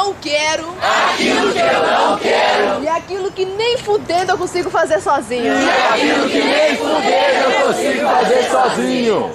não quero, aquilo que eu não quero, e aquilo que nem fudendo eu consigo fazer sozinho. e aquilo que nem fudendo eu consigo fazer sozinho.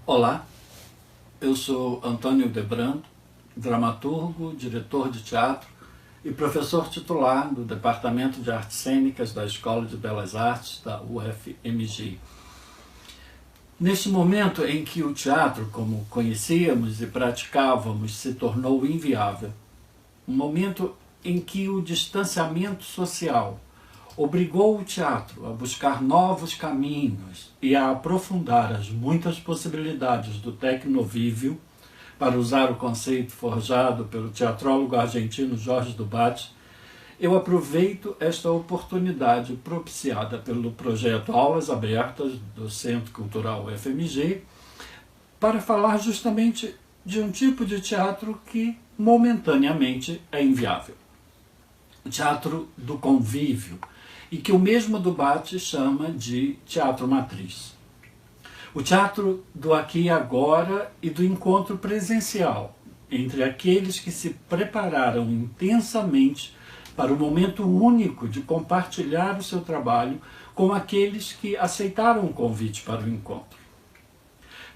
Olá, eu sou Antônio Debrando, dramaturgo, diretor de teatro e professor titular do Departamento de Artes Cênicas da Escola de Belas Artes da UFMG. Neste momento em que o teatro, como conhecíamos e praticávamos, se tornou inviável, um momento em que o distanciamento social obrigou o teatro a buscar novos caminhos e a aprofundar as muitas possibilidades do tecnovívio, para usar o conceito forjado pelo teatrólogo argentino Jorge Dubat, eu aproveito esta oportunidade propiciada pelo projeto Aulas Abertas do Centro Cultural UFMG para falar justamente de um tipo de teatro que momentaneamente é inviável. O teatro do convívio, e que o mesmo Dubat chama de teatro matriz. O teatro do aqui e agora e do encontro presencial entre aqueles que se prepararam intensamente para o momento único de compartilhar o seu trabalho com aqueles que aceitaram o convite para o encontro.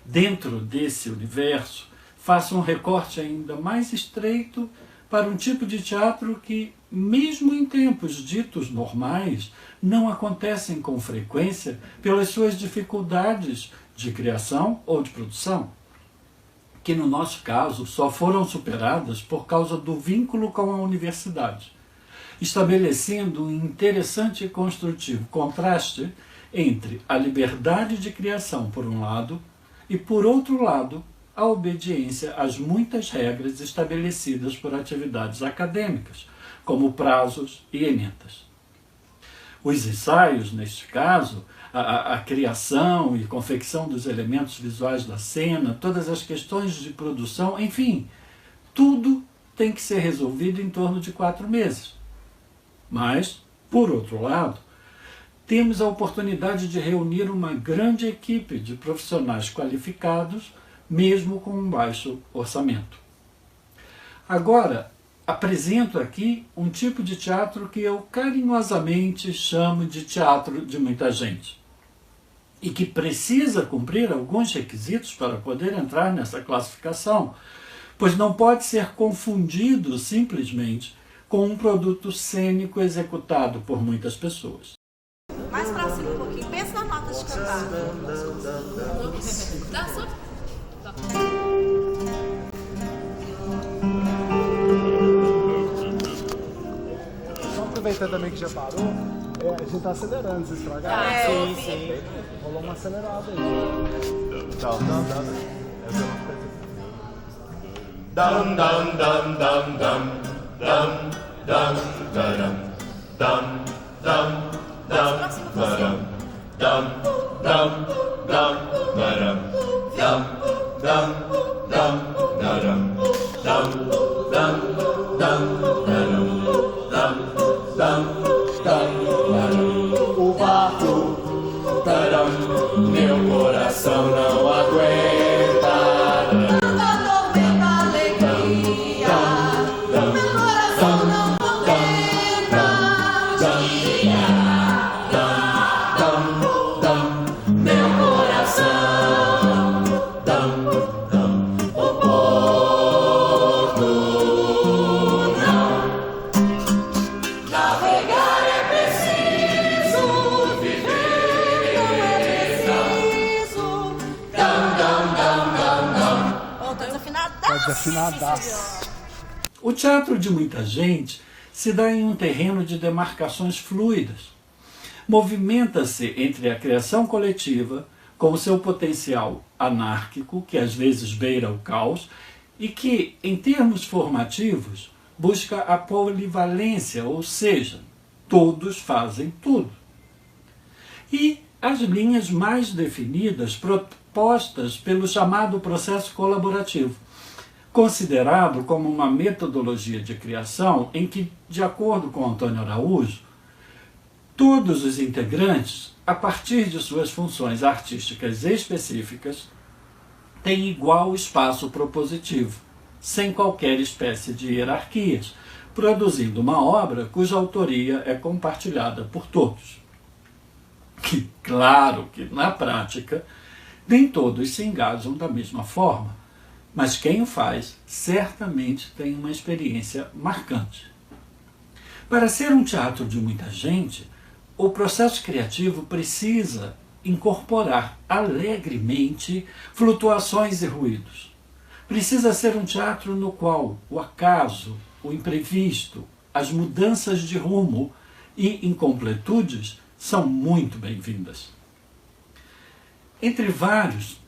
Dentro desse universo, faço um recorte ainda mais estreito para um tipo de teatro que, mesmo em tempos ditos normais, não acontecem com frequência pelas suas dificuldades de criação ou de produção, que no nosso caso só foram superadas por causa do vínculo com a universidade, estabelecendo um interessante e construtivo contraste entre a liberdade de criação por um lado e, por outro lado, a obediência às muitas regras estabelecidas por atividades acadêmicas, como prazos e ementas. Os ensaios, neste caso, a criação e confecção dos elementos visuais da cena, todas as questões de produção, enfim, tudo tem que ser resolvido em torno de 4 meses. Mas, por outro lado, temos a oportunidade de reunir uma grande equipe de profissionais qualificados, mesmo com um baixo orçamento. Agora, apresento aqui um tipo de teatro que eu carinhosamente chamo de teatro de muita gente, e que precisa cumprir alguns requisitos para poder entrar nessa classificação, pois não pode ser confundido simplesmente com um produto cênico executado por muitas pessoas. Mais pra cima um pouquinho, pensa na nota de cantar. Dá só... Só aproveitando também que já parou, a gente tá acelerando, vocês estragaram? Sim. Rolou uma acelerada aí. Dum dum dum dum dum dum dum dum dum dum dum dum dum dum dum dum dum o barco, meu coração não aguenta. Desafinadaço. O teatro de muita gente se dá em um terreno de demarcações fluidas. Movimenta-se entre a criação coletiva, com o seu potencial anárquico, que às vezes beira o caos, e que, em termos formativos, busca a polivalência, ou seja, todos fazem tudo. E as linhas mais definidas propostas pelo chamado processo colaborativo, considerado como uma metodologia de criação em que, de acordo com Antônio Araújo, Todos os integrantes, a partir de suas funções artísticas específicas, têm igual espaço propositivo, sem qualquer espécie de hierarquias, produzindo uma obra cuja autoria é compartilhada por todos. Que, claro que, na prática, nem todos se engajam da mesma forma, mas quem o faz certamente tem uma experiência marcante. Para ser um teatro de muita gente, o processo criativo precisa incorporar alegremente flutuações e ruídos. Precisa ser um teatro no qual o acaso, o imprevisto, as mudanças de rumo e incompletudes são muito bem-vindas. Entre vários,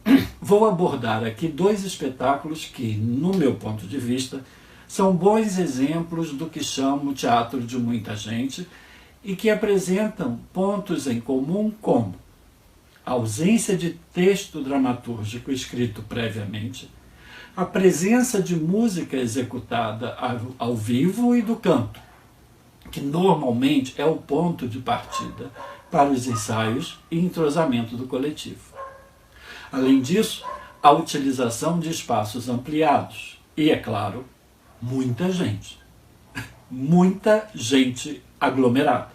vou abordar aqui 2 espetáculos que, no meu ponto de vista, são bons exemplos do que chamo teatro de muita gente e que apresentam pontos em comum como a ausência de texto dramatúrgico escrito previamente, a presença de música executada ao vivo e do canto, que normalmente é o ponto de partida para os ensaios e entrosamento do coletivo. Além disso, a utilização de espaços ampliados e, é claro, muita gente. Muita gente aglomerada.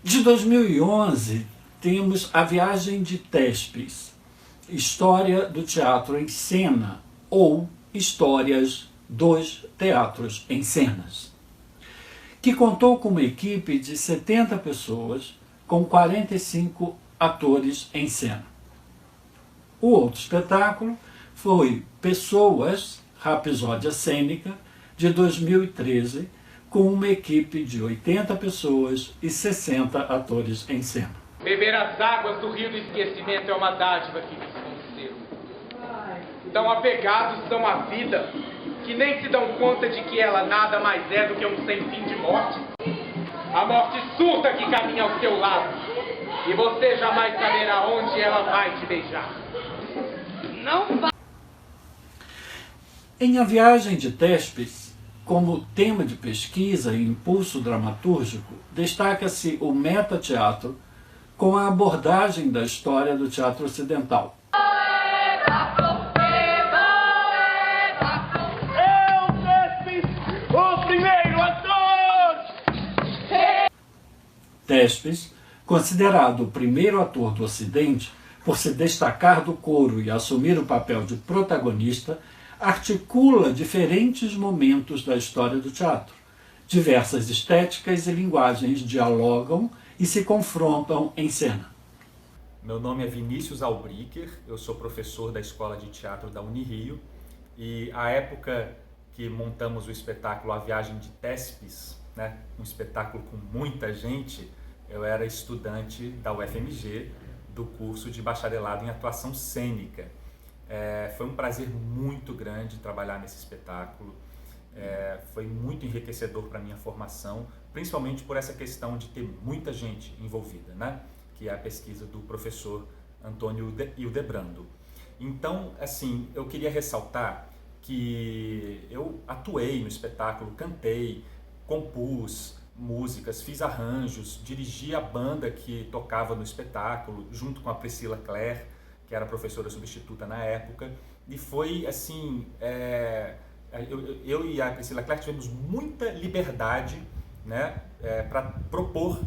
De 2011, temos A Viagem de Tespes, História do Teatro em Cena, ou Histórias dos Teatros em Cenas, que contou com uma equipe de 70 pessoas, com 45 atores em cena. O outro espetáculo foi Pessoas, Rapsódia Cênica, de 2013, com uma equipe de 80 pessoas e 60 atores em cena. Beber as águas do rio do esquecimento é uma dádiva que nos concederam. Tão apegados são à vida, que nem se dão conta de que ela nada mais é do que um sem fim de morte. A morte surda que caminha ao seu lado, e você jamais saberá onde ela vai te beijar. Não vai. Em A Viagem de Tespes, como tema de pesquisa e impulso dramatúrgico, destaca-se o metateatro com a abordagem da história do teatro ocidental. O primeiro ator! Tespes, considerado o primeiro ator do Ocidente, por se destacar do coro e assumir o papel de protagonista, articula diferentes momentos da história do teatro. Diversas estéticas e linguagens dialogam e se confrontam em cena. Meu nome é Vinícius Albricker, eu sou professor da Escola de Teatro da Unirio e a época que montamos o espetáculo A Viagem de Tespes, né, um espetáculo com muita gente, eu era estudante da UFMG do curso de bacharelado em atuação cênica. Foi um prazer muito grande trabalhar nesse espetáculo, foi muito enriquecedor para a minha formação, principalmente por essa questão de ter muita gente envolvida, né? Que é a pesquisa do professor Antônio Hildebrando. Então, assim, eu queria ressaltar que eu atuei no espetáculo, cantei, compus músicas, fiz arranjos, dirigi a banda que tocava no espetáculo, junto com a Priscila Clare, que era professora substituta na época, e foi assim, eu e a Priscila Clare tivemos muita liberdade, né, para propor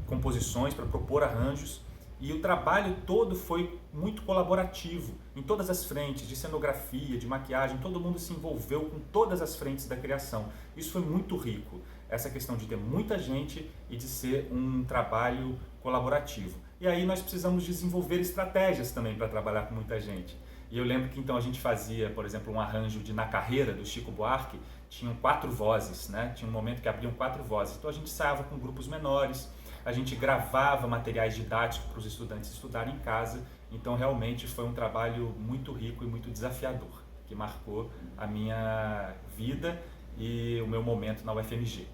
composições, para propor arranjos, e o trabalho todo foi muito colaborativo, em todas as frentes, de cenografia, de maquiagem, todo mundo se envolveu com todas as frentes da criação. Isso foi muito rico, essa questão de ter muita gente e de ser um trabalho colaborativo. E aí nós precisamos desenvolver estratégias também para trabalhar com muita gente. E eu lembro que então a gente fazia, por exemplo, um arranjo de Na Carreira, do Chico Buarque, tinham 4 vozes, né? Tinha um momento que abriam 4 vozes, então a gente ensaiava com grupos menores, a gente gravava materiais didáticos para os estudantes estudarem em casa, então realmente foi um trabalho muito rico e muito desafiador, que marcou a minha vida e o meu momento na UFMG.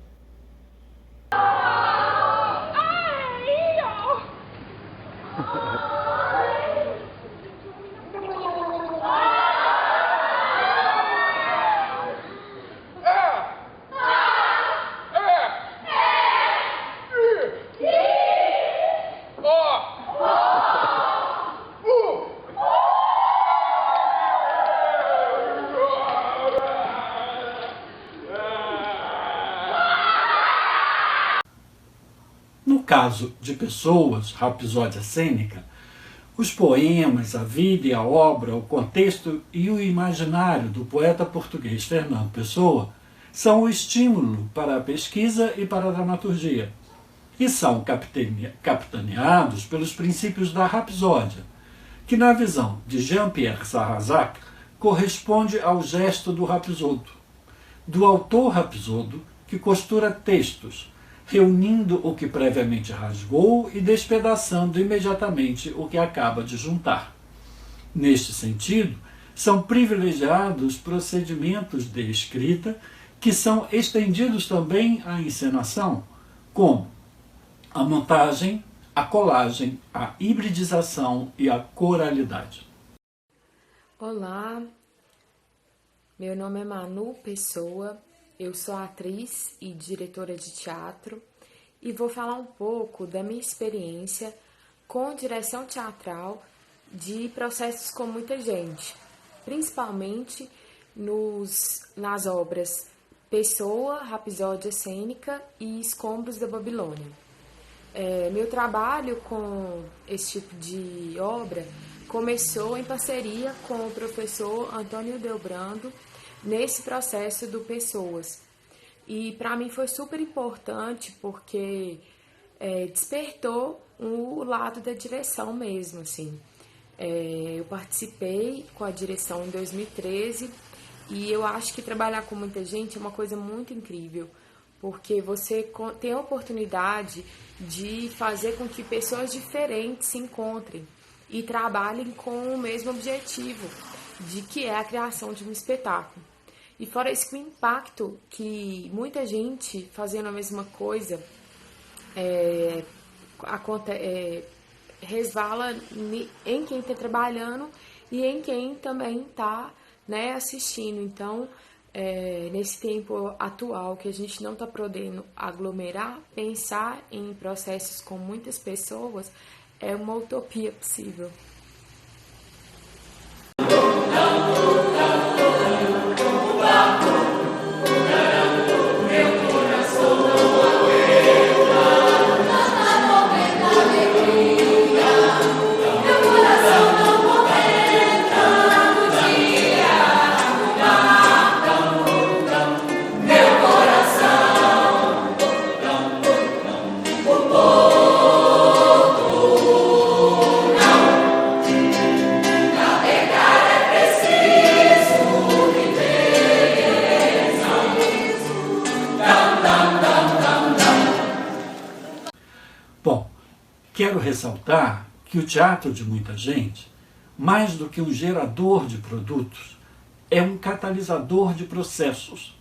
caso de Pessoas, Rapsódia Cênica, os poemas, a vida e a obra, o contexto e o imaginário do poeta português Fernando Pessoa são o estímulo para a pesquisa e para a dramaturgia, e são capitaneados pelos princípios da rapsódia, que na visão de Jean-Pierre Sarrazac corresponde ao gesto do rapsodo, do autor rapsodo que costura textos, reunindo o que previamente rasgou e despedaçando imediatamente o que acaba de juntar. Neste sentido, são privilegiados procedimentos de escrita que são estendidos também à encenação, como a montagem, a colagem, a hibridização e a coralidade. Olá, meu nome é Manu Pessoa, eu sou atriz e diretora de teatro e vou falar um pouco da minha experiência com direção teatral de processos com muita gente, principalmente nas obras Pessoa, Rapsódia Cênica e Escombros da Babilônia. Meu trabalho com esse tipo de obra começou em parceria com o professor Antônio Delbrando nesse processo do Pessoas. E para mim foi super importante porque despertou o lado da direção mesmo, assim. Eu participei com a direção em 2013 e eu acho que trabalhar com muita gente é uma coisa muito incrível, porque você tem a oportunidade de fazer com que pessoas diferentes se encontrem e trabalhem com o mesmo objetivo, de que é a criação de um espetáculo. E fora isso, que o impacto que muita gente fazendo a mesma coisa resvala em quem está trabalhando e em quem também está, né, assistindo. Então, nesse tempo atual que a gente não está podendo aglomerar, pensar em processos com muitas pessoas é uma utopia possível. Bom, quero ressaltar que o teatro de muita gente, mais do que um gerador de produtos, é um catalisador de processos,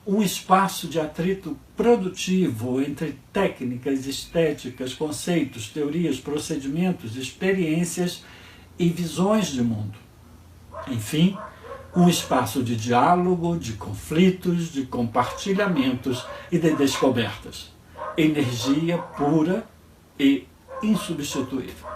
um espaço de atrito produtivo entre técnicas, estéticas, conceitos, teorias, procedimentos, experiências e visões de mundo. Enfim, um espaço de diálogo, de conflitos, de compartilhamentos e de descobertas. Energia pura e insubstituível.